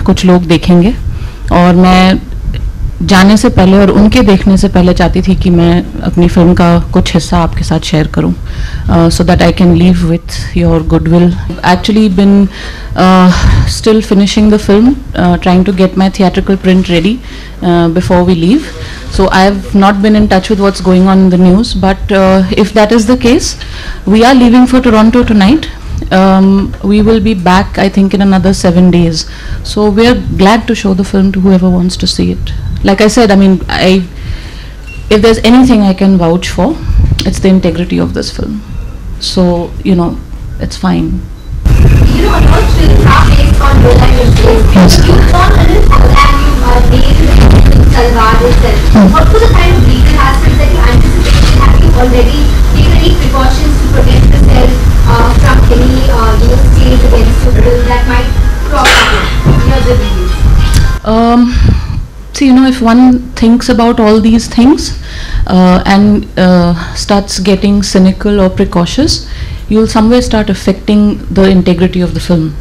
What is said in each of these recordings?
कुछ लोग देखेंगे, और मैं जाने से पहले और उनके देखने से पहले चाहती थी कि मैं अपनी फिल्म का कुछ हिस्सा आपके साथ शेयर करूं, so that I can leave with your goodwill. Actually bin still finishing the film, trying to get my theatrical print ready before we leave. So I have not been in touch with what's going on in the news, but if that is the case, we are leaving for Toronto tonight. We will be back, I think, in another 7 days. So we are glad to show the film to whoever wants to see it. Like I said, I mean, if there's anything I can vouch for, it's the integrity of this film. So, you know, it's fine. You know, a lot of films are based on real life incidents. Yes. You've gone a little further and you've made the Talwar itself. What were the kind of legal aspects that you anticipated? Have you already taken any precautions to protect yourself from any scenes against the film that might crop up in your reviews? See, you know, if one thinks about all these things and starts getting cynical or precautious, you'll somewhere start affecting the integrity of the film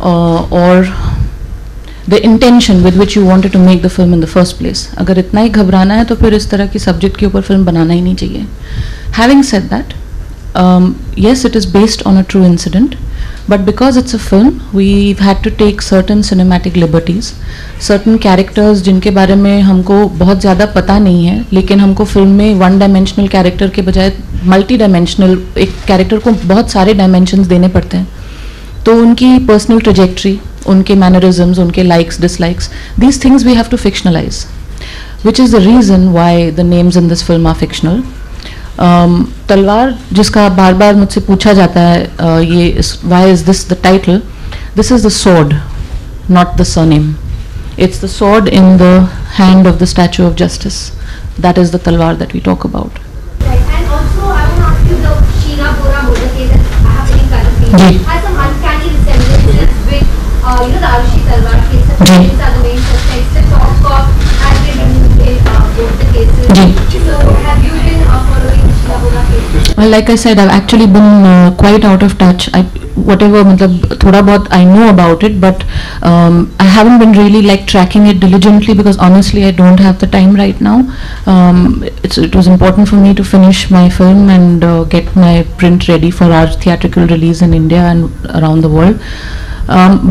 or the intention with which you wanted to make the film in the first place. अगर इतना ही घबराना है तो फिर इस तरह की subject के ऊपर फिल्म बनाना ही नहीं चाहिए. Having said that, yes, it is based on a true incident, but because it's a film, we've had to take certain cinematic liberties, certain characters जिनके बारे में हमको बहुत ज़्यादा पता नहीं है, लेकिन हमको फिल्म में वन डायमेंशनल कैरेक्टर के बजाय मल्टी डायमेंशनल एक कैरेक्टर को बहुत सारे डायमेंशंस देने पड़ते हैं. तो उनकी पर्सनल ट्रेजेक्ट्री, उनके मैनरिज्म्स, उनके likes dislikes, these things we have to fictionalize, which is the reason why the names in this film are fictional. तलवार जिसका बार बार मुझसे पूछा जाता है, ये why is this the title? This is the sword, not the surname. It's the sword in the hand of the Statue of Justice. That is the talwar that we talk about. Right, and also I want to ask you, the Sheena Bora murder case that happened in Karnataka has some uncanny resemblances with the Arushi Talwar case. The police are the main suspects. The top cop has been removed in both the cases. So have you been following the Sheena Bora case? Well, like I said, I've actually been quite out of touch. Whatever, मतलब थोड़ा बहुत I know about it, but I haven't been really like tracking it diligently because honestly I don't have the time right now. It was important for me to finish my film and get my print ready for our theatrical release in India and around the world.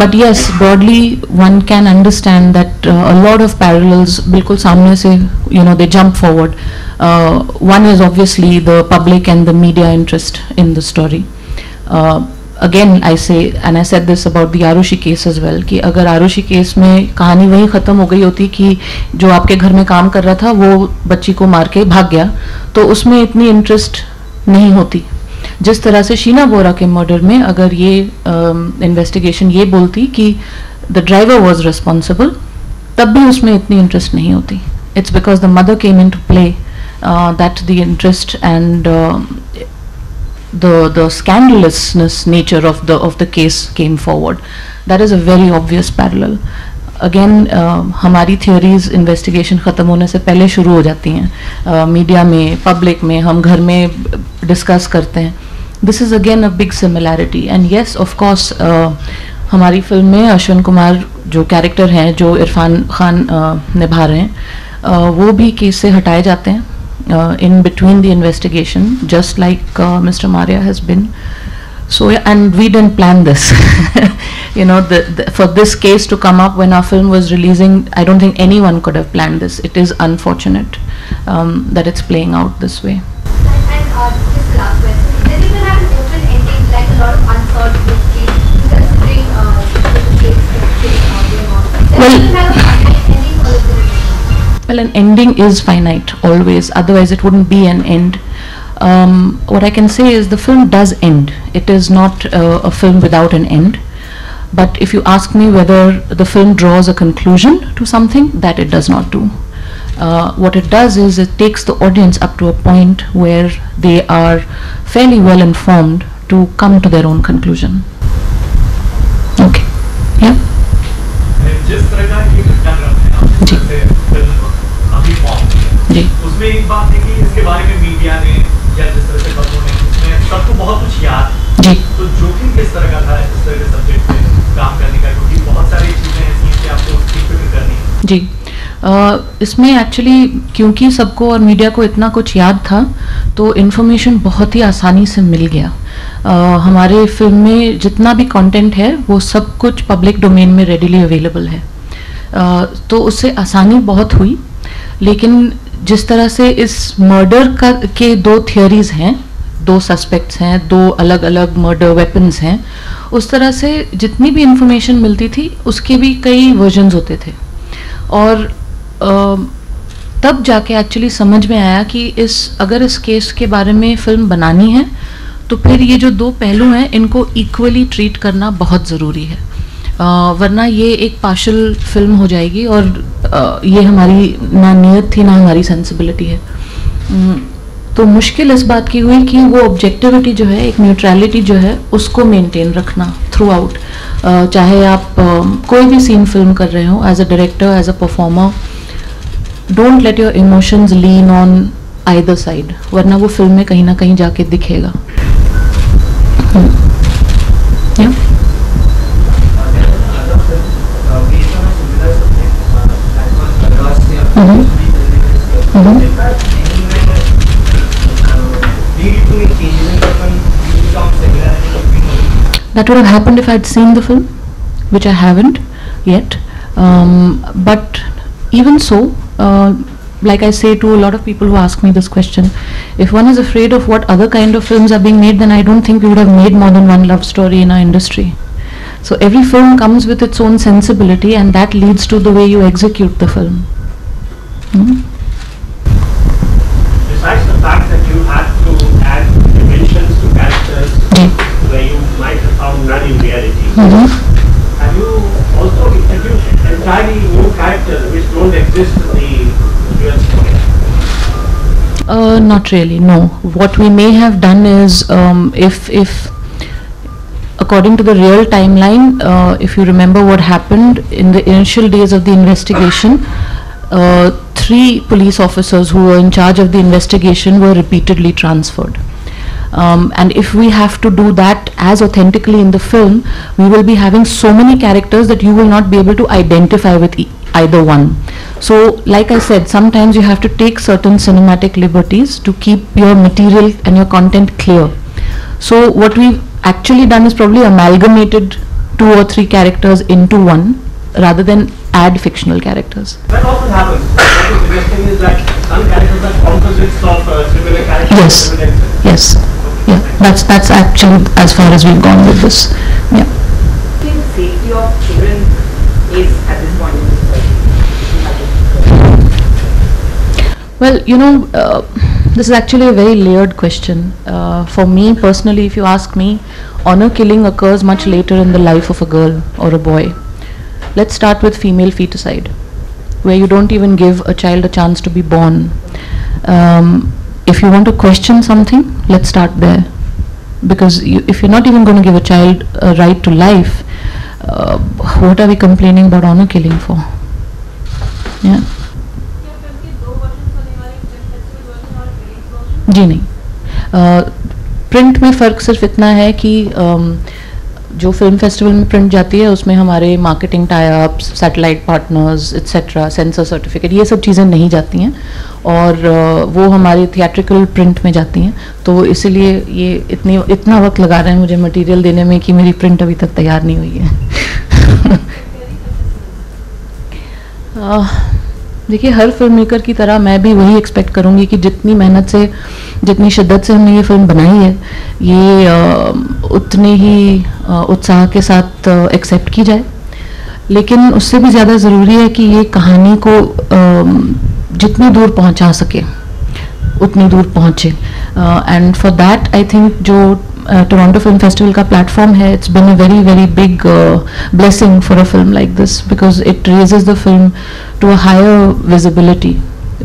But yes, broadly one can understand that a lot of parallels बिल्कुल सामने से, you know, they jump forward. One is obviously the public and the media interest in the story. Again, I say, and I said this about the Arushi case as well, कि अगर Arushi case में कहानी वही ख़त्म हो गई होती कि जो आपके घर में काम कर रहा था वो बच्ची को मार के भाग गया, तो उसमें इतनी इंटरेस्ट नहीं होती. जिस तरह से शीना बोरा के मर्डर में अगर ये इन्वेस्टिगेशन ये बोलती कि द ड्राइवर वाज रिस्पॉन्सिबल, तब भी उसमें इतनी इंटरेस्ट नहीं होती. It's because the mother came in to play that the interest and the scandalousness nature of the case came forward. That is a very obvious parallel. Again, हमारी theories investigation ख़त्म होने से पहले शुरू हो जाती हैं, मीडिया में, पब्लिक में, हम घर में डिस्कस करते हैं. This is again a big similarity, and yes, of course, हमारी फिल्म में अश्विन कुमार जो कैरेक्टर हैं, जो इरफान खान निभा रहे हैं, वो भी केस से हटाए जाते हैं in between the investigation, just like Mr. Maria has been. So, and we didn't plan this. You know, for this case to come up when our film was releasing, I don't think anyone could have planned this. It is unfortunate that it's playing out this way. And just the last question. Does it have an open ending, like a lot of unsolved mysteries, considering the case going on? Does it have a finite ending or is it? Well, an ending is finite always, otherwise it wouldn't be an end. What I can say is the film does end. It is not a film without an end. But if you ask me whether the film draws a conclusion to something, that it does not do. What it does is it takes the audience up to a point where they are fairly well informed to come to their own conclusion. Okay. Yeah? जिस तरह का ये घटना जी जी, उसमें एक बात है कि इसके बारे में मीडिया ने या जिस तरह से खबरों ने, उसमें सबको बहुत कुछ याद जी। तो जोखिम किस तरह का था इस तरह के सब्जेक्ट पे काम करने का, क्योंकि बहुत सारी चीजें ऐसी हैं कि आपको उसकी फिक्र करनी है। जी, इसमें एक्चुअली क्योंकि सबको और मीडिया को इतना कुछ याद था, तो इन्फॉर्मेशन बहुत ही आसानी से मिल गया। हमारे फिल्म में जितना भी कंटेंट है वो सब कुछ पब्लिक डोमेन में रेडिली अवेलेबल है, तो उससे आसानी बहुत हुई। लेकिन जिस तरह से इस मर्डर का के 2 थियरीज हैं, 2 सस्पेक्ट्स हैं, 2 अलग अलग मर्डर वेपन्स हैं, उस तरह से जितनी भी इंफॉर्मेशन मिलती थी उसके भी कई वर्जन्स होते थे। और तब जाके एक्चुअली समझ में आया कि अगर इस केस के बारे में फिल्म बनानी है तो फिर ये जो 2 पहलू हैं इनको इक्वली ट्रीट करना बहुत ज़रूरी है, वरना ये एक पार्शल फिल्म हो जाएगी और ये हमारी ना नीयत थी ना हमारी सेंसिबिलिटी है। तो मुश्किल इस बात की हुई कि वो ऑब्जेक्टिविटी जो है, एक न्यूट्रलिटी जो है, उसको मेंटेन रखना थ्रू आउट। चाहे आप कोई भी सीन फिल्म कर रहे हो, as a director, as a performer, don't let your emotions lean on either side, वरना वो फिल्म में कहीं ना कहीं जाके दिखेगा। That would have happened if I had seen the film, which I haven't yet. But even so, like I say to a lot of people who ask me this question, if one is afraid of what other kind of films are being made, then I don't think we would have made more than one love story in our industry. So every film comes with its own sensibility, and that leads to the way you execute the film. Besides the fact that you had to add dimensions to characters where you might have found none in reality, have you also introduced entirely new characters which don't exist in the real story? Not really, no. What we may have done is, if according to the real timeline, if you remember what happened in the initial days of the investigation, 3 police officers who were in charge of the investigation were repeatedly transferred. And if we have to do that as authentically in the film, we will be having so many characters that you will not be able to identify with either one. So like I said, sometimes you have to take certain cinematic liberties to keep your material and your content clear. So what we've actually done is probably amalgamated 2 or 3 characters into one rather than add fictional characters. That often happens. What you're suggesting is that some characters are composites of similar characters. Yes. Yes. Yeah. That's actually as far as we've gone with this. Yeah. The safety of children is at this point in this story. Well, this is actually a very layered question. For me personally, if you ask me, honor killing occurs much later in the life of a girl or a boy. Let's start with female feticide, where you don't even give a child a chance to be born. If you want to question something, let's start there. Because if you're not even going to give a child a right to life, what are we complaining about honor killing for? Yeah. जी नहीं, print में फ़र्क सिर्फ इतना है कि जो film festival में print जाती है उसमें हमारे marketing tie ups, satellite partners etcetera, sensor certificate, ये सब चीज़ें नहीं जाती हैं और वो हमारी थिएट्रिकल प्रिंट में जाती हैं। तो इसलिए ये इतना वक्त लगा रहे हैं मुझे मटेरियल देने में कि मेरी प्रिंट अभी तक तैयार नहीं हुई है। देखिए, हर फिल्म मेकर की तरह मैं भी वही एक्सपेक्ट करूँगी कि जितनी मेहनत से, जितनी शिद्दत से हमने ये फिल्म बनाई है, ये उतने ही उत्साह के साथ एक्सेप्ट की जाए। लेकिन उससे भी ज़्यादा ज़रूरी है कि ये कहानी को जितनी दूर पहुंचा सके उतनी दूर पहुंचे। And for that I think जो टोरंटो फिल्म फेस्टिवल का प्लेटफॉर्म है, it's been a very very big blessing for a film like this, because it raises the film to a higher visibility,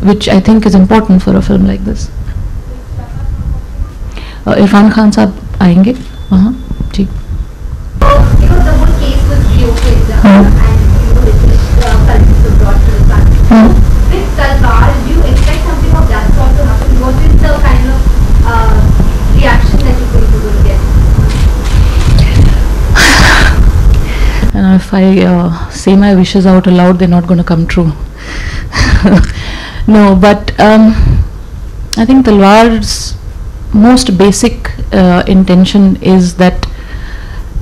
which I think is important for a film like this. Irfan Khan sahab आएंगे वहाँ जी। Because the whole case was reopened and this was brought to the country. With Talwar, do you expect something of that sort to happen? What is the kind of reaction that you're going to get? if I say my wishes out aloud, they're not going to come true. No, but I think Talwar's most basic intention is that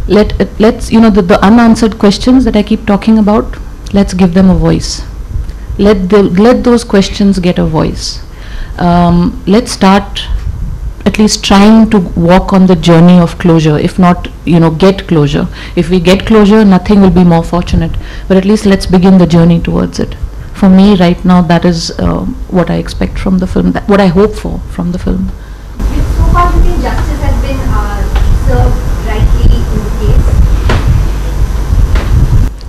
let's the unanswered questions that I keep talking about, let's give them a voice. Let those questions get a voice. Let's start at least trying to walk on the journey of closure, if not get closure. If we get closure, nothing will be more fortunate, but at least let's begin the journey towards it. For me right now, that is what I expect from the film, what I hope for from the film. So far, do you think justice has been served rightly in the case?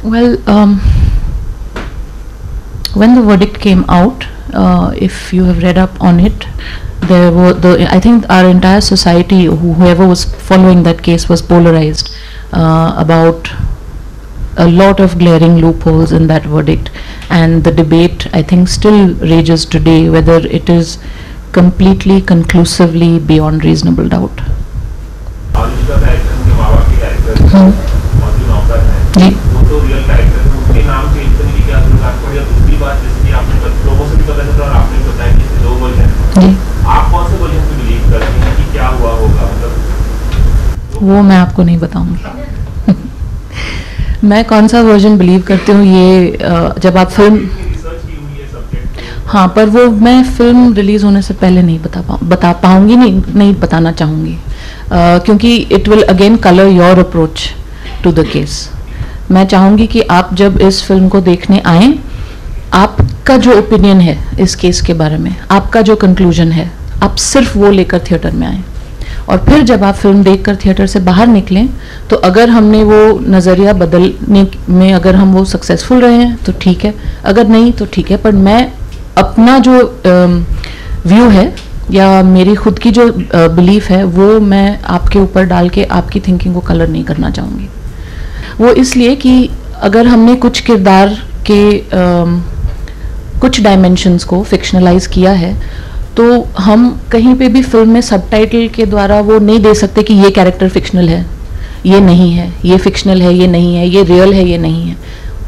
Well, when the verdict came out, if you have read up on it, there were I think our entire society, whoever was following that case, was polarized about a lot of glaring loopholes in that verdict, and the debate, I think, still rages today whether it is completely conclusively beyond reasonable doubt. जी वो मैं आपको नहीं बताऊंगी। मैं कौन सा version believe करती हूँ ये जब आप फिल्म, हाँ, पर वो मैं फिल्म रिलीज होने से पहले नहीं बता पाऊंगी, नहीं बताना चाहूँगी, क्योंकि it will again colour your approach to the case. मैं चाहूँगी कि आप जब इस फिल्म को देखने आएँ, आपका जो ओपिनियन है इस केस के बारे में, आपका जो कंक्लूजन है, आप सिर्फ वो लेकर थिएटर में आएँ, और फिर जब आप फिल्म देखकर थिएटर से बाहर निकलें, तो अगर हमने वो नज़रिया बदलने में, अगर हम वो सक्सेसफुल रहे हैं तो ठीक है, अगर नहीं तो ठीक है, पर मैं अपना जो व्यू है या मेरी खुद की जो बिलीफ है, वो मैं आपके ऊपर डाल के आपकी थिंकिंग को कलर नहीं करना चाहूँगी। वो इसलिए कि अगर हमने कुछ किरदार के कुछ डायमेंशंस को फिक्शनलाइज किया है, तो हम कहीं पे भी फिल्म में सबटाइटल के द्वारा वो नहीं दे सकते कि ये कैरेक्टर फिक्शनल है, ये नहीं है, ये फिक्शनल है, ये नहीं है, ये रियल है, ये नहीं है।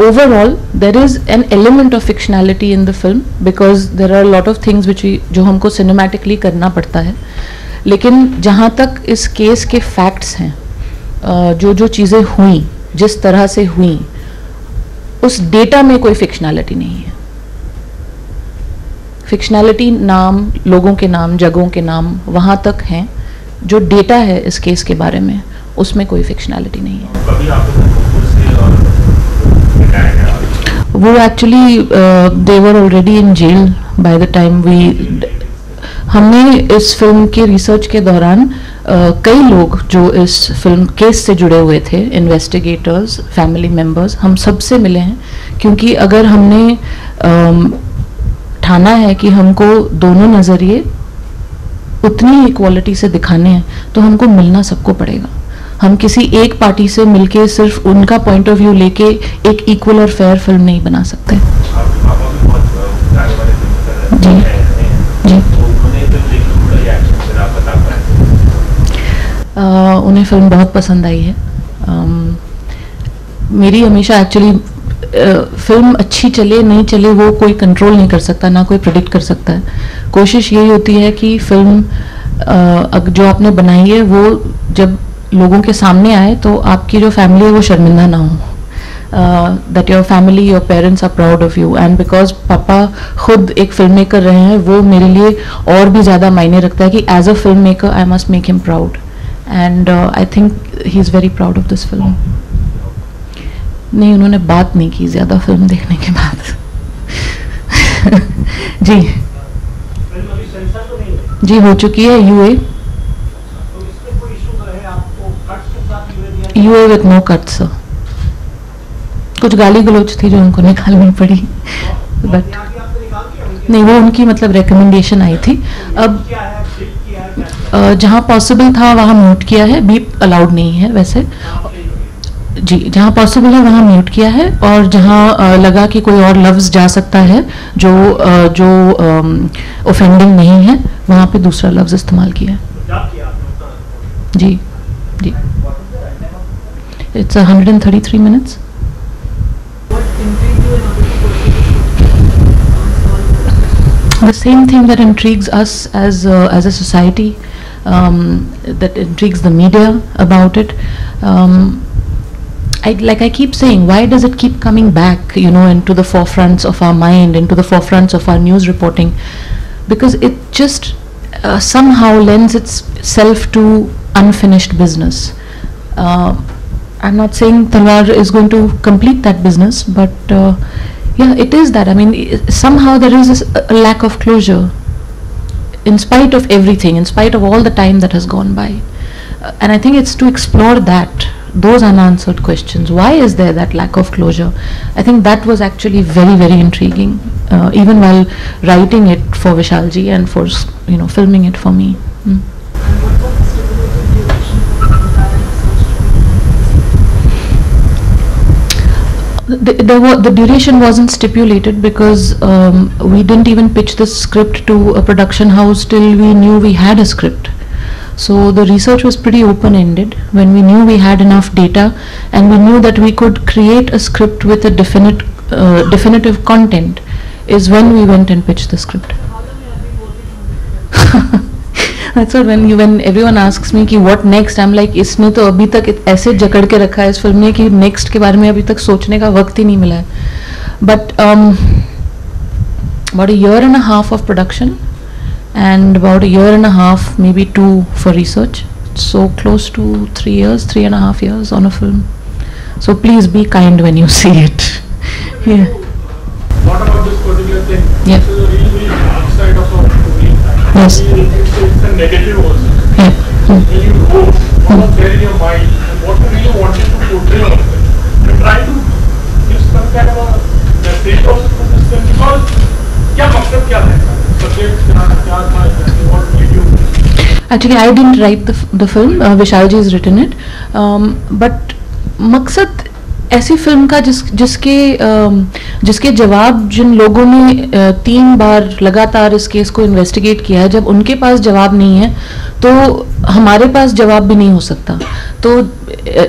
Overall there is an element of fictionality in the film, because there are lot of things which जो हमको सिनेमैटिकली करना पड़ता है। लेकिन जहाँ तक इस केस के फैक्ट्स हैं, जो चीज़ें हुई, जिस तरह से हुई, उस डेटा में कोई फिक्शनैलिटी नहीं है। फिक्शनैलिटी नाम, लोगों के नाम, जगहों के नाम वहाँ तक हैं, जो डेटा है इस केस के बारे में, उसमें कोई फिक्शनैलिटी नहीं है। वो actually they were already in jail by the time हमने इस फिल्म के रिसर्च के दौरान कई लोग जो इस फिल्म केस से जुड़े हुए थे, इन्वेस्टिगेटर्स, फैमिली मेम्बर्स, हम सबसे मिले हैं, क्योंकि अगर हमने ठाना है कि हमको दोनों नज़रिए उतनी इक्वालिटी से दिखाने हैं, तो हमको मिलना सबको पड़ेगा। हम किसी एक पार्टी से मिलके सिर्फ उनका पॉइंट ऑफ व्यू लेके एक इक्वल और फेयर फिल्म नहीं बना सकते। जी जी उन्हें फिल्म बहुत पसंद आई है। मेरी हमेशा एक्चुअली फिल्म अच्छी चले नहीं चले वो कोई कंट्रोल नहीं कर सकता, ना कोई प्रेडिक्ट कर सकता है। कोशिश यही होती है कि फिल्म जो आपने बनाई है वो जब लोगों के सामने आए तो आपकी जो फैमिली है वो शर्मिंदा ना हो, that your family, your parents are proud of you. And because पापा खुद एक फिल्म मेकर रहे हैं, वो मेरे लिए और भी ज़्यादा मायने रखता है कि as a film maker I must make him proud, and I think he is very proud of this film. नहीं, उन्होंने बात नहीं की ज़्यादा फिल्म देखने के बाद। जी जी हो चुकी है यूए विथ नो कट्स। कुछ गाली गलौच थी जो उनको निकालनी पड़ी, बट नहीं, वो उनकी मतलब रिकमेंडेशन आई थी। अब जहाँ पॉसिबल था वहाँ म्यूट किया है, बीप अलाउड नहीं है वैसे जी, जहाँ पॉसिबल है वहाँ म्यूट किया है, और जहाँ लगा कि कोई और लफ्ज़ जा सकता है जो ऑफेंडिंग नहीं है, वहाँ पे दूसरा लफ्ज़ इस्तेमाल किया है। जी जी, it's 133 minutes। The same thing that intrigues us as a society, that intrigues the media about it. Like I keep saying, why does it keep coming back, into the forefronts of our mind, into the forefronts of our news reporting? Because it just somehow lends itself to unfinished business. I'm not saying Talwar is going to complete that business, but yeah, it is that. I mean, somehow there is a lack of closure, in spite of everything, in spite of all the time that has gone by. And I think it's to explore those unanswered questions. Why is there that lack of closure? I think that was actually very, very intriguing, even while writing it for Vishalji and for filming it for me. The duration wasn't stipulated because we didn't even pitch the script to a production house till we knew we had a script. So the research was pretty open-ended. When we knew we had enough data and we knew that we could create a script with a definitive content, is when we went and pitched the script. That's what when everyone asks me कि what next, I'm like, इसने तो अभी तक ऐसे जकड़ के रखा है इस फिल्म ने कि next के बारे में अभी तक सोचने का वक्त ही नहीं मिला है. But about a year and a half of production and about a year and a half, maybe 2 for research. So close to 3 years, 3.5 years on a film. So please be kind when you see it. Yeah. What about this particular thing? Yeah. This is a really dark side of our movie. Yes. It's a negative also. Yeah. When you wrote, what was there in your mind and what you really wanted to portray on it. You try to give some kind of a message also to this film because क्या मकसद क्या है? Subject क्या था? What did you? Actually, I didn't write the film. Vishalji has written it. But मकसद ऐसी film का जिसके जवाब जिन लोगों ने 3 बार लगातार इस केस को इन्वेस्टिगेट किया है, जब उनके पास जवाब नहीं है तो हमारे पास जवाब भी नहीं हो सकता. तो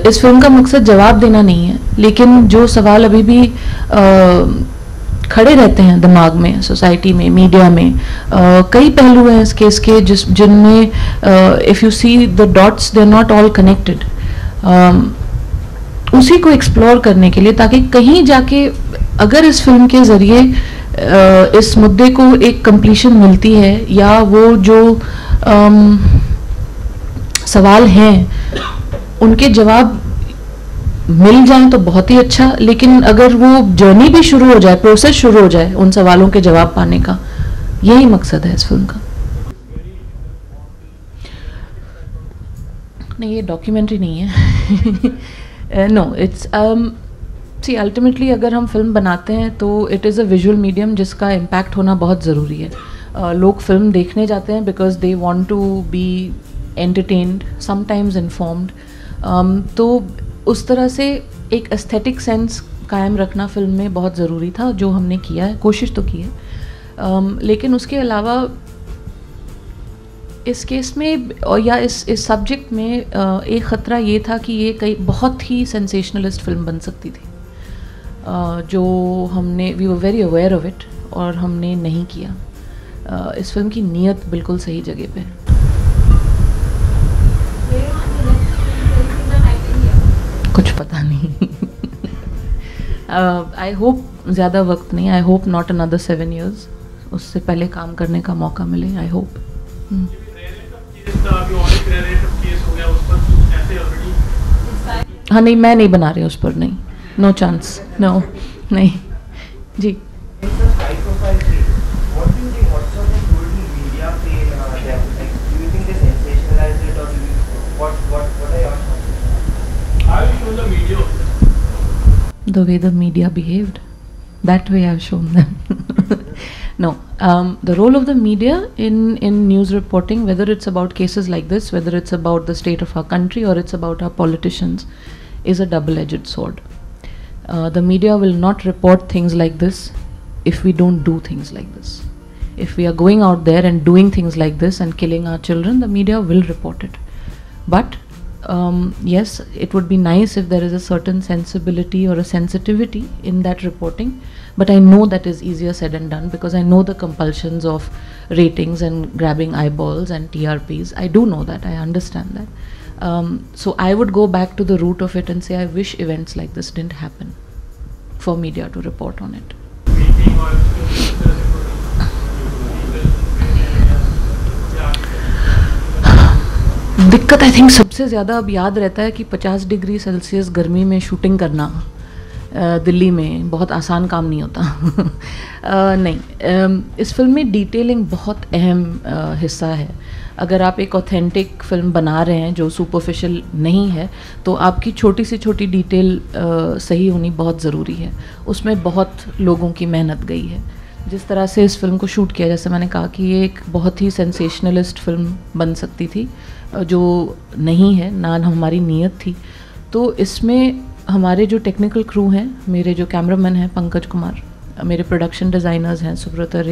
इस फिल्म का मकसद जवाब देना नहीं है, लेकिन जो सवाल अभी भी खड़े रहते हैं दिमाग में, सोसाइटी में, मीडिया में, कई पहलू हैं इस केस के जिनमें if you see the dots, they are not all connected. उसी को एक्सप्लोर करने के लिए, ताकि कहीं जाके अगर इस फिल्म के ज़रिए इस मुद्दे को एक कंप्लीशन मिलती है या वो जो सवाल हैं उनके जवाब मिल जाए तो बहुत ही अच्छा. लेकिन अगर वो जर्नी भी शुरू हो जाए, प्रोसेस शुरू हो जाए उन सवालों के जवाब पाने का, यही मकसद है इस फिल्म का. नहीं, ये डॉक्यूमेंट्री नहीं है. No, it's see, ultimately अगर हम फिल्म बनाते हैं तो it is a visual medium जिसका impact होना बहुत ज़रूरी है. लोग फिल्म देखने जाते हैं because they want to be entertained, sometimes informed. तो उस तरह से एक aesthetic sense कायम रखना फिल्म में बहुत ज़रूरी था, जो हमने किया है, कोशिश तो की है. लेकिन उसके अलावा इस केस में या इस सब्जेक्ट में एक ख़तरा ये था कि ये कई बहुत ही सेंसेशनलिस्ट फिल्म बन सकती थी, जो हमने we were very aware of it और हमने नहीं किया. इस फिल्म की नीयत बिल्कुल सही जगह पे है. कुछ पता नहीं. आई होप ज़्यादा वक्त नहीं. I hope not another 7 years. उससे पहले काम करने का मौका मिले. I hope. हाँ, नहीं, मैं नहीं बना रही उस पर. नहीं, नो चांस. नो, नहीं जी. The way the media behaved, that way I've shown them. No, the role of the media in news reporting, whether it's about cases like this, whether it's about the state of our country or it's about our politicians, is a double-edged sword. The media will not report things like this if we don't do things like this. If we are going out there and doing things like this and killing our children, the media will report it. But yes, it would be nice if there is a certain sensibility or a sensitivity in that reporting, but I know that is easier said and done because I know the compulsions of ratings and grabbing eyeballs and TRPs. I do know that, I understand that. So I would go back to the root of it and say I wish events like this didn't happen for media to report on it. दिक्कत I think सबसे ज़्यादा अब याद रहता है कि 50 degree Celsius गर्मी में शूटिंग करना दिल्ली में बहुत आसान काम नहीं होता। नहीं, इस फिल्म में डिटेलिंग बहुत अहम हिस्सा है। अगर आप एक ऑथेंटिक फिल्म बना रहे हैं जो सुपरफिशियल नहीं है तो आपकी छोटी से छोटी डिटेल सही होनी बहुत ज़रूरी है। उसमें बहुत लोगों की मेहनत गई है। जिस तरह से इस फिल्म को शूट किया, जैसे मैंने कहा कि ये एक बहुत ही सेंसेशनलिस्ट फिल्म बन सकती थी जो नहीं है, ना हमारी नीयत थी। तो इसमें हमारे जो टेक्निकल क्रू हैं, मेरे जो कैमरामैन हैं पंकज कुमार, मेरे प्रोडक्शन डिज़ाइनर्स हैं सुब्रता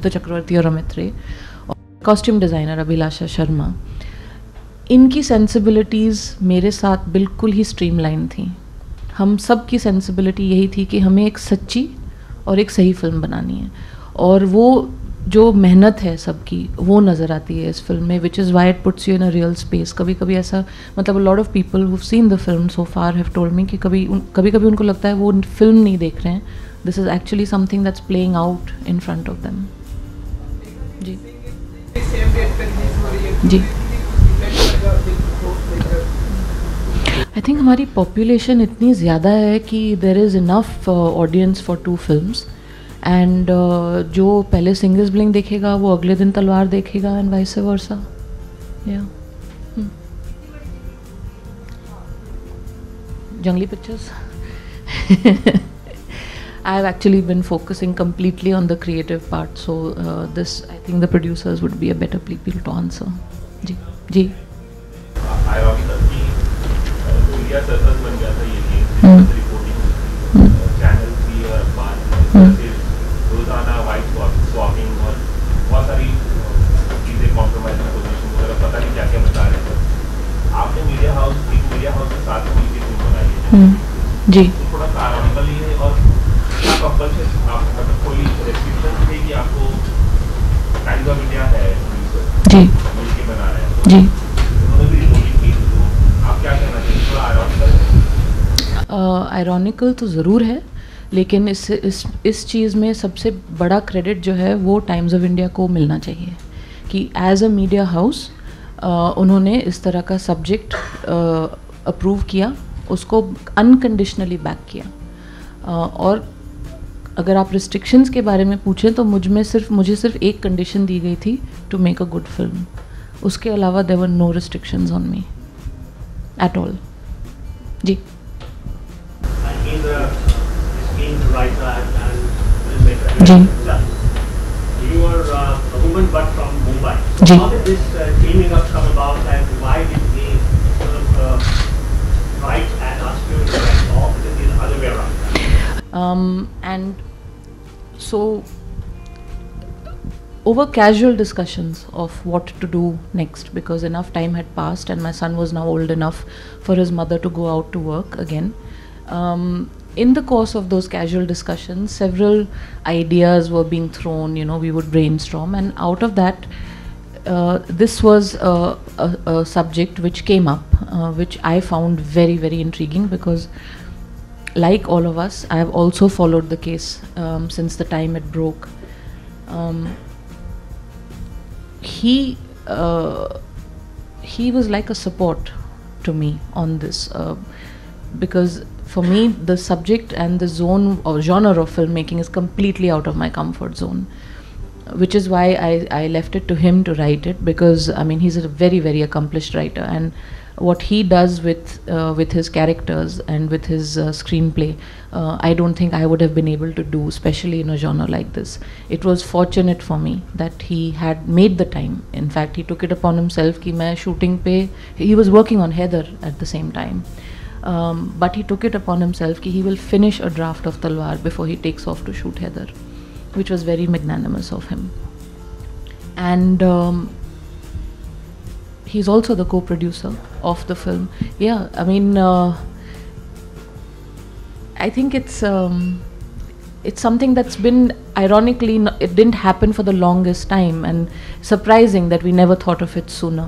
चक्रवर्ती और अमित रे, और कॉस्ट्यूम डिज़ाइनर अभिलाषा शर्मा, इनकी सेंसिबिलिटीज़ मेरे साथ बिल्कुल ही स्ट्रीमलाइन थी। हम सब की सेंसिबिलिटी यही थी कि हमें एक सच्ची और एक सही फिल्म बनानी है, और वो जो मेहनत है सबकी वो नज़र आती है इस फिल्म में, which is why it puts you in a real space. कभी कभी ऐसा, मतलब lot of people who seen the film so far have told me कि कभी कभी उनको लगता है वो फिल्म नहीं देख रहे हैं, this is actually something that's playing out in front of them. जी जी, आई थिंक हमारी पॉपुलेशन इतनी ज़्यादा है कि there is enough audience for 2 films, and जो पहले सिंगल्स ब्लिंग देखेगा वो अगले दिन तलवार देखेगा, एंड वाइस वर्सा। या जंगली pictures I have actually been focusing completely on the creative part, so this I think the producers would be a better people to answer. जी जी, मीडिया सर्कल बन गया था ये रिपोर्टिंग चैनल भी और अखबार, रोजाना वाइट स्वैपिंग और बहुत सारी चीज़ें, कॉम्प्रोमाइज पोजीशन वगैरह, पता नहीं क्या क्या बता रहे थे। आपने मीडिया हाउस के साथ मिलकर फिल्म बनाई है जी, तो थोड़ा सा आरामिकल ही है, और क्या कंपल्शन आप मतलब कोई रेस्ट्रिक्शन थे कि आपको टाइम्स ऑफ इंडिया है जी मिलकर बना रहे हैं, जी, उन्होंने भी रिपोर्टिंग की, तो आप क्या कहना चाहिए? थोड़ा आयरॉनिकल तो ज़रूर है, लेकिन इस चीज़ में सबसे बड़ा क्रेडिट जो है वो टाइम्स ऑफ इंडिया को मिलना चाहिए कि एज अ मीडिया हाउस उन्होंने इस तरह का सब्जेक्ट अप्रूव किया, उसको अनकंडीशनली बैक किया। और अगर आप रिस्ट्रिक्शंस के बारे में पूछें तो मुझे सिर्फ एक कंडीशन दी गई थी, to make a good film. उसके अलावा there were no restrictions on me at all. जी, जी, you are a woman but from Mumbai. जी, How did this teaming up come about, and why did we sort of write and ask you to write, or is it the other way around? and so over casual discussions of what to do next, because enough time had passed and my son was now old enough for his mother to go out to work again. In the course of those casual discussions, several ideas were being thrown, we would brainstorm, and out of that, this was a subject which came up, which I found very, very intriguing, because like all of us, I have also followed the case since the time it broke. He was like a support to me on this, because for me the subject and the zone or genre of filmmaking is completely out of my comfort zone, which is why I left it to him to write it, because I mean he's a very, very accomplished writer, and what he does with his characters and with his screenplay, I don't think I would have been able to do, especially in a genre like this. It was fortunate for me that he had made the time. In fact, he took it upon himself कि मैं shooting पे, he was working on Heather at the same time, but he took it upon himself कि he will finish a draft of Talwar before he takes off to shoot Heather, which was very magnanimous of him. And he's also the co-producer of the film. Yeah, I mean, I think it's something that's been ironically, it didn't happen for the longest time, and surprising that we never thought of it sooner.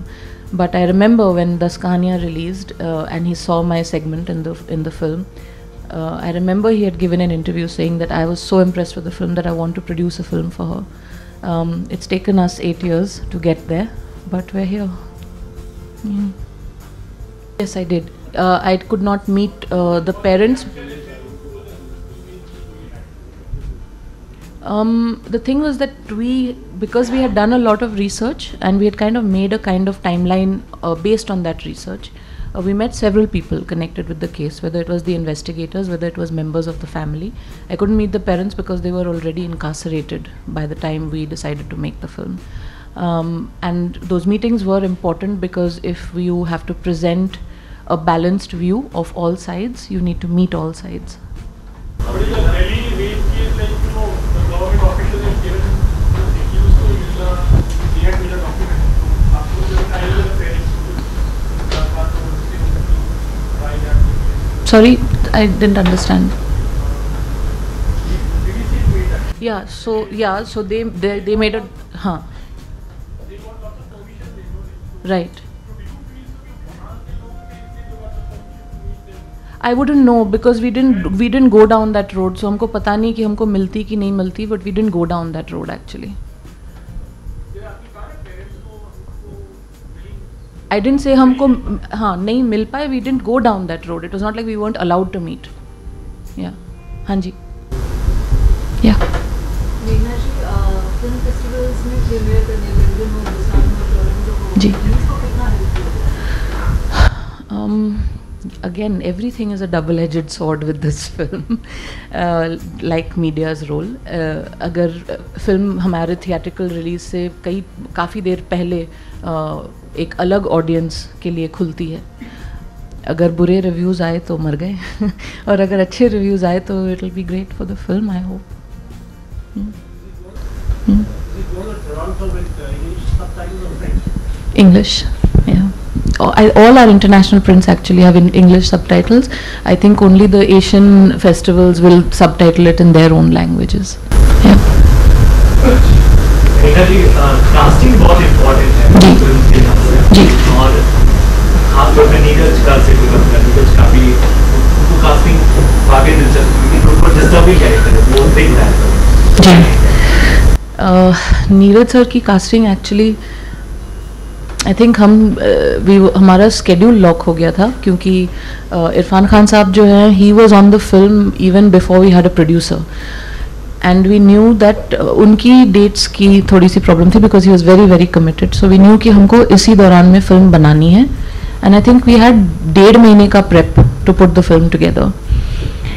But I remember when Das Kahaniyan released and he saw my segment in the film. I remember he had given an interview saying that I was so impressed with the film that I want to produce a film for her. It's taken us 8 years to get there, but we're here. Yeah. Yes, I did. I could not meet the parents. The thing was that because we had done a lot of research and we had kind of made a kind of timeline based on that research, we met several people connected with the case, whether it was the investigators, whether it was members of the family. I couldn't meet the parents because they were already incarcerated by the time we decided to make the film. And those meetings were important because if you have to present a balanced view of all sides, you need to meet all sides. Sorry, I didn't understand. Yeah, so they made a right. I wouldn't know because we didn't go down that road. So हमको पता नहीं कि हमको मिलती कि नहीं मिलती, but we didn't go down that road actually. I didn't say हमको नहीं मिल पाए. We didn't go down that road. It was not like we weren't allowed to meet. Yeah, हाँ जी. Yeah. मेघना जी, फिल्म फेस्टिवल्स में प्रीमियर करने London हो, Busan हो, Toronto हो, जी. इसको कितना हेल्प किया? Again, everything is a double-edged sword with this film, like media's role. अगर फिल्म हमारे थिएट्रिकल रिलीज से काफ़ी देर पहले एक अलग ऑडियंस के लिए खुलती है. अगर बुरे रिव्यूज़ आए तो मर गए और अगर अच्छे रिव्यूज़ आए तो it will be great for the film, I hope. English, yeah. All our international prints actually have English subtitles. I think only the Asian festivals will subtitle it in their own languages. Yeah. Casting बहुत important है film के लिए और खासतौर पे नीरज का से नीरज का भी उनको कास्टिंग वाकई दिलचस्प, उनको डिस्टर्ब भी कैरेक्टर है वो देख रहा है. नीरज सर की कास्टिंग एक्चुअली आई थिंक हमारा स्केड्यूल लॉक हो गया था क्योंकि इरफान खान साहब जो हैं he was on the film even before we had a producer. And we knew that उनकी डेट्स की थोड़ी सी प्रॉब्लम थी because he was very very committed. So we knew कि हमको इसी दौरान में फिल्म बनानी है. And I think we had 1.5 महीने का prep to put the film together.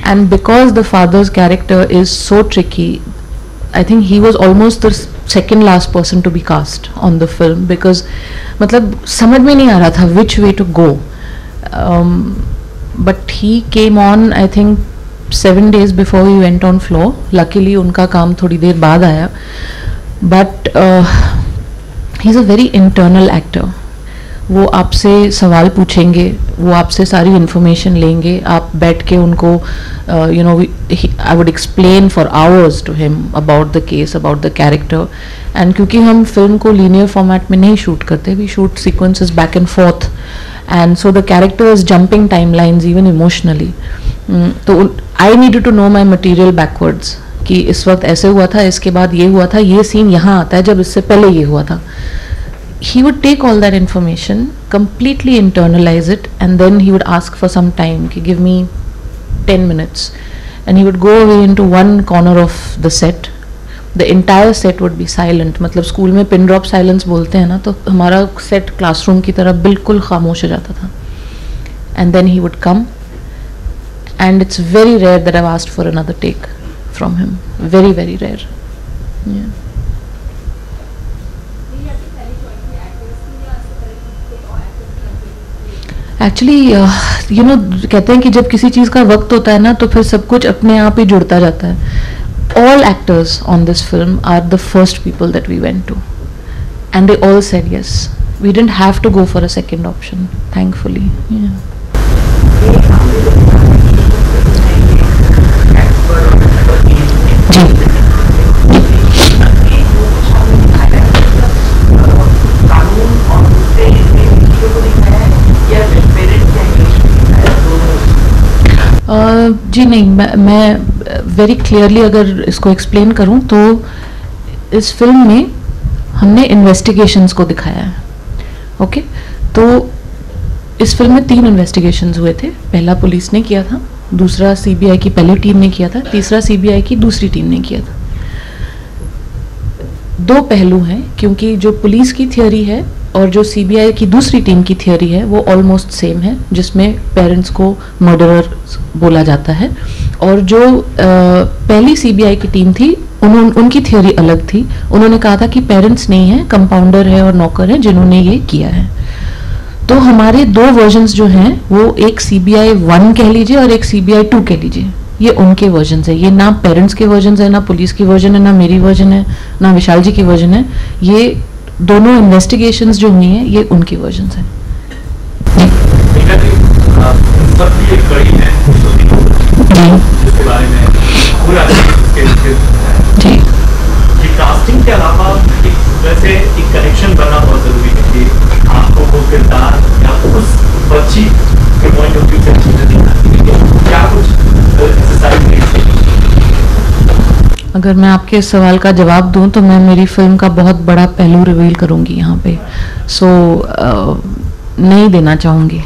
And because the father's character is so tricky, I think he was almost the second last person to be cast on the film because मतलब समझ में नहीं आ रहा था which way to go. But he came on I think 7 days before he went on floor. Luckily उनका काम थोड़ी देर बाद आया. But he's a very internal actor. वो आपसे सवाल पूछेंगे, वो आपसे सारी इन्फॉर्मेशन लेंगे, आप बैठ के उनको you know I would explain for hours to him about the case, about the character. And क्योंकि हम फिल्म को लीनियर फॉर्मेट में नहीं शूट करते, we shoot sequences back and forth, and so the character is jumping timelines even emotionally. तो I needed to know my material backwards कि इस वक्त ऐसे हुआ था, इसके बाद ये हुआ था, ये सीन यहाँ आता है जब इससे पहले ये हुआ था. He would take all that information, completely internalize it, and then he would ask for some time, give me 10 minutes, and he would go away into one corner of the set. The entire set would be silent. मतलब school में pin drop silence बोलते हैं ना, तो हमारा set classroom की तरह बिल्कुल खामोश हो जाता था. And then he would come, and it's very rare that I've asked for another take from him. Very, very rare. Yeah. Actually you know कहते हैं कि जब किसी चीज़ का वक्त होता है ना तो फिर सब कुछ अपने आप ही जुड़ता जाता है. All actors on this film are the first people that we went to and they all said yes. We didn't have to go for a second option, thankfully. Yeah. जी नहीं, मैं वेरी क्लियरली अगर इसको explain करूं तो इस film में हमने investigations को दिखाया है. ओके, तो इस फिल्म में 3 इन्वेस्टिगेशंस हुए थे. पहला पुलिस ने किया था, दूसरा सीबीआई की पहली टीम ने किया था, तीसरा सीबीआई की दूसरी टीम ने किया था. 2 पहलू हैं, क्योंकि जो पुलिस की थियोरी है और जो सीबीआई की दूसरी टीम की थियोरी है वो ऑलमोस्ट सेम है, जिसमें पेरेंट्स को मर्डरर बोला जाता है. और जो पहली सीबीआई की टीम थी उनकी थियोरी अलग थी. उन्होंने कहा था कि पेरेंट्स नहीं है, कंपाउंडर है और नौकर है जिन्होंने ये किया है. तो हमारे 2 वर्जन्स जो हैं वो एक सीबीआई 1 कह लीजिए और एक सीबीआई 2 कह लीजिए, ये उनके वर्जन्स है. ये ना पेरेंट्स के वर्जन्स है, ना पुलिस की वर्जन है, ना मेरी वर्जन है, ना विशाल जी की वर्जन है. ये दोनों इन्वेस्टिगेशंस जो हुई हैं ये उनकी वर्जन्स हैं. जिसके बारे में पूरा जी, कास्टिंग के अलावा वैसे एक कनेक्शन बनना बहुत जरूरी है कि आपको वो किरदार या उस बच्ची के पॉइंट ऑफ व्यू से चीजें दिखाती है. क्या कुछ एक्सरसाइज नहीं? अगर मैं आपके इस सवाल का जवाब दूं तो मैं मेरी फिल्म का बहुत बड़ा पहलू रिवील करूंगी यहाँ पे. सो नहीं देना चाहूंगी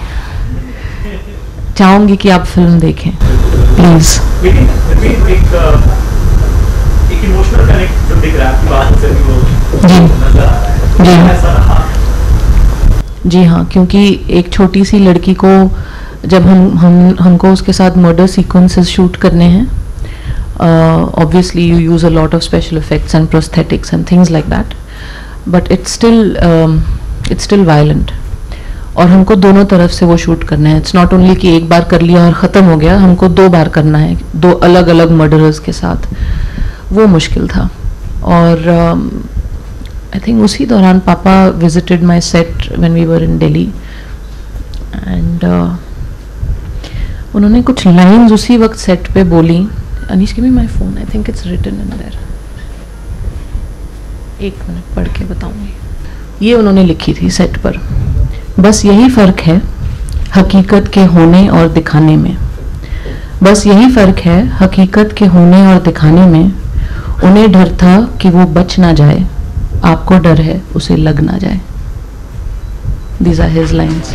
कि आप फिल्म देखें प्लीज. एक इमोशनल कनेक्ट जो दिख रहा है आपकी बात से भी वो जी नजर आ रहा है. जी ऐसा रहा? जी हाँ, क्योंकि एक छोटी सी लड़की को जब हमको उसके साथ मर्डर सीक्वेंसेस शूट करने हैं, obviously you use a lot of special effects and prosthetics and things like that, but it's still violent. और हमको दोनों तरफ से वो शूट करना है. इट्स नॉट ओनली कि एक बार कर लिया और ख़त्म हो गया, हमको 2 बार करना है, 2 अलग अलग मर्डरर्स के साथ. वो मुश्किल था. और आई थिंक उसी दौरान पापा visited my set when we were in Delhi and उन्होंने कुछ लाइन्स उसी वक्त सेट पे बोली. Anish, give me my phone. I think it's written in there. 1 minute पढ़ के बताऊंगी. ये उन्होंने लिखी थी सेट पर. बस यही फ़र्क है हकीकत के होने और दिखाने में. बस यही फ़र्क है हकीकत के होने और दिखाने में. उन्हें डर था कि वो बच ना जाए, आपको डर है उसे लग ना जाए. These are his lines.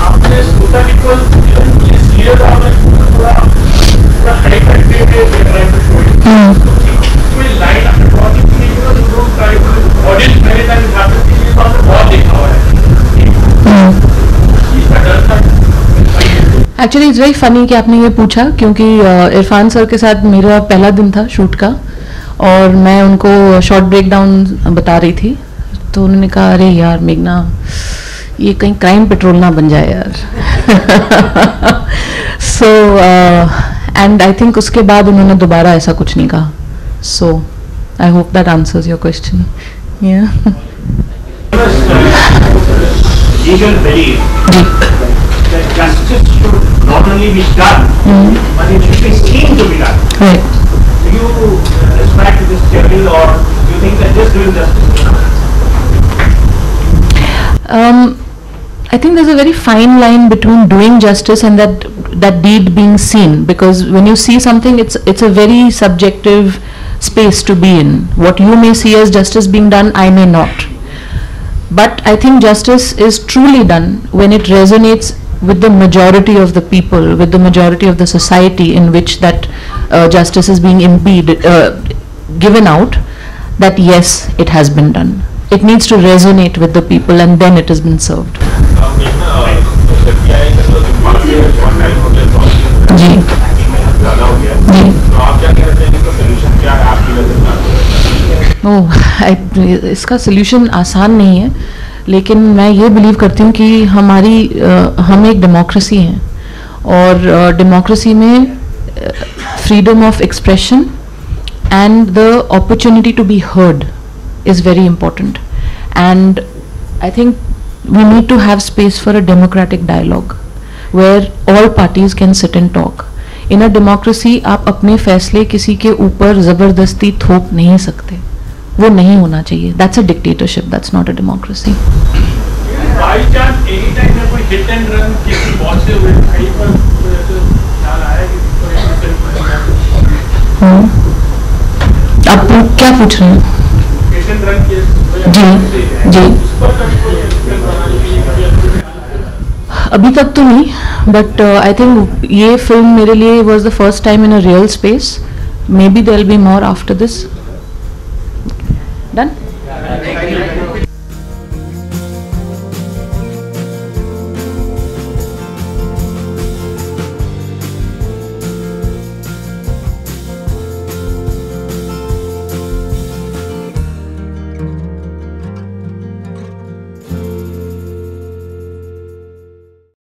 आपने सोचा कि कोई लाइन ऑडियंस पहले तक बहुत देखा हुआ है. एक्चुअली इट्स वेरी फनी कि आपने ये पूछा, क्योंकि इरफान सर के साथ मेरा पहला दिन था शूट का और मैं उनको शॉर्ट ब्रेक डाउन बता रही थी. तो उन्होंने कहा अरे यार मेघना, ये कहीं क्राइम पेट्रोल ना बन जाए यार. सो एंड आई थिंक उसके बाद उन्होंने दोबारा ऐसा कुछ नहीं कहा. So I hope that answers your question. Legal belief that justice should not only be done, but it should be seen to be done. Right. Do you respect this theory, or do you think that just doing justice is enough? I think there's a very fine line between doing justice and that deed being seen, because when you see something, it's a very subjective space to be in. What you may see as justice being done, I may not. But I think justice is truly done when it resonates with the majority of the people, with the majority of the society in which that justice is being given out, that yes, it has been done. It needs to resonate with the people and then it has been served. जी इसका solution आसान नहीं है, लेकिन मैं ये believe करती हूँ कि हम एक डेमोक्रेसी हैं और डेमोक्रेसी में freedom of expression and the opportunity to be heard is very important. And I think we need to have space for a democratic dialogue where all parties can sit and talk. In a democracy आप अपने फैसले किसी के ऊपर ज़बरदस्ती थोप नहीं सकते, वो नहीं होना चाहिए. That's a dictatorship, that's not a democracy. By chance any time में कोई hit and run किसी बहुत से हुए कहीं पर ख्याल आया कि आप क्या पूछ रहे हैं? hit and run केस जी उस पर कभी कोई एक्शन बनाने के लिए कभी अभी तक तो नहीं, बट आई थिंक ये फिल्म मेरे लिए was the first time in a real space. Maybe there will be more after this. Done.